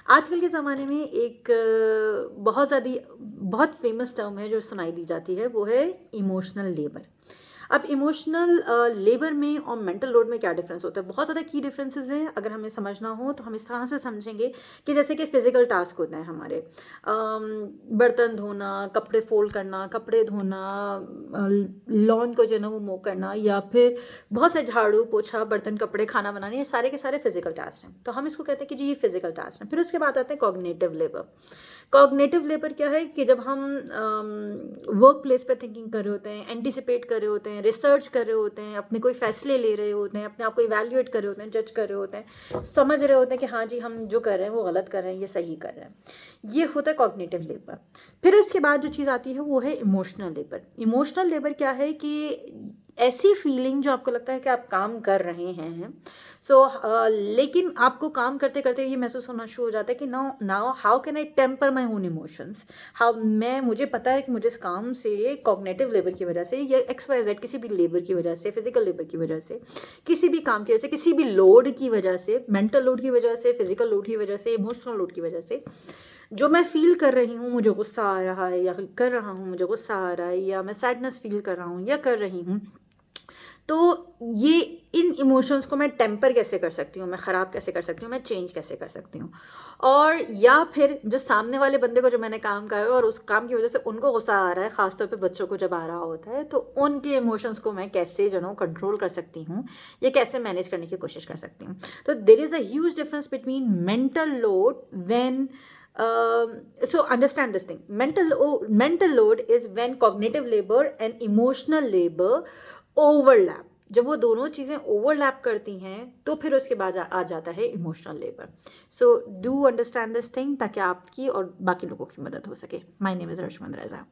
आजकल के ज़माने में एक बहुत फ़ेमस टर्म है जो सुनाई दी जाती है, वो है इमोशनल लेबर। अब इमोशनल लेबर में और मेंटल लोड में क्या डिफ़रेंस होता है? बहुत ज़्यादा की डिफ़रेंसेस हैं। अगर हमें समझना हो तो हम इस तरह से समझेंगे कि जैसे कि फ़िज़िकल टास्क होते हैं हमारे, बर्तन धोना, कपड़े फ़ोल्ड करना, कपड़े धोना, लॉन को जो है ना वो मो करना, या फिर बहुत से झाड़ू, पोछा, बर्तन, कपड़े, खाना बनाना, ये सारे के सारे फ़िज़िकल टास्क हैं। तो हम इसको कहते हैं कि जी ये फ़िज़िकल टास्क हैं। फिर उसके बाद आते हैं कॉग्निटिव लेबर। कॉग्निटिव लेबर क्या है कि जब हम वर्क प्लेस पे थिंकिंग कर रहे होते हैं, एंटिसिपेट कर रहे होते हैं, रिसर्च कर रहे होते हैं, अपने कोई फैसले ले रहे होते हैं, अपने आप को इवैल्यूएट कर रहे होते हैं, जज कर रहे होते हैं, समझ रहे होते हैं कि हाँ जी हम जो कर रहे हैं वो गलत कर रहे हैं, ये सही कर रहे हैं। ये होता है कॉग्निटिव लेबर। फिर उसके बाद जो चीज़ आती है वो है इमोशनल लेबर। इमोशनल लेबर क्या है कि ऐसी फीलिंग जो आपको लगता है कि आप काम कर रहे हैं, लेकिन आपको काम करते करते ये महसूस होना शुरू हो जाता है कि now now how can I temper my own emotions. How मैं मुझे पता है कि मुझे इस काम से कॉग्निटिव लेबर की वजह से या एक्स वाई जेड किसी भी लेबर की वजह से, फिजिकल लेबर की वजह से, किसी भी काम की वजह से, किसी भी लोड की वजह से, मेंटल लोड की वजह से, फिजिकल लोड की वजह से, इमोशनल लोड की वजह से, जो मैं फ़ील कर रही हूँ, मुझे गुस्सा आ रहा है, या कर रहा हूँ, मुझे गुस्सा आ रहा है, या मैं सैडनेस फ़ील कर रहा हूँ या कर रही हूँ, तो ये इन इमोशंस को मैं टेम्पर कैसे कर सकती हूँ, मैं ख़राब कैसे कर सकती हूँ, मैं चेंज कैसे कर सकती हूँ। और या फिर जो सामने वाले बंदे को जो मैंने काम कहा है और उस काम की वज़ह से उनको गुस्सा आ रहा है, ख़ास तौर पे बच्चों को जब आ रहा होता है, तो उनके इमोशंस को मैं कैसे जो है ना कंट्रोल कर सकती हूँ, या कैसे मैनेज करने की कोशिश कर सकती हूँ। तो there is a huge difference between mental load when so understand this thing. Mental load is when cognitive labor and emotional labor overlap. जब वो दोनों चीज़ें ओवरलैप करती हैं तो फिर उसके बाद आ जाता है emotional labour. So do understand this thing ताकि आपकी और बाकी लोगों की मदद हो सके। My name is Rashman Raza.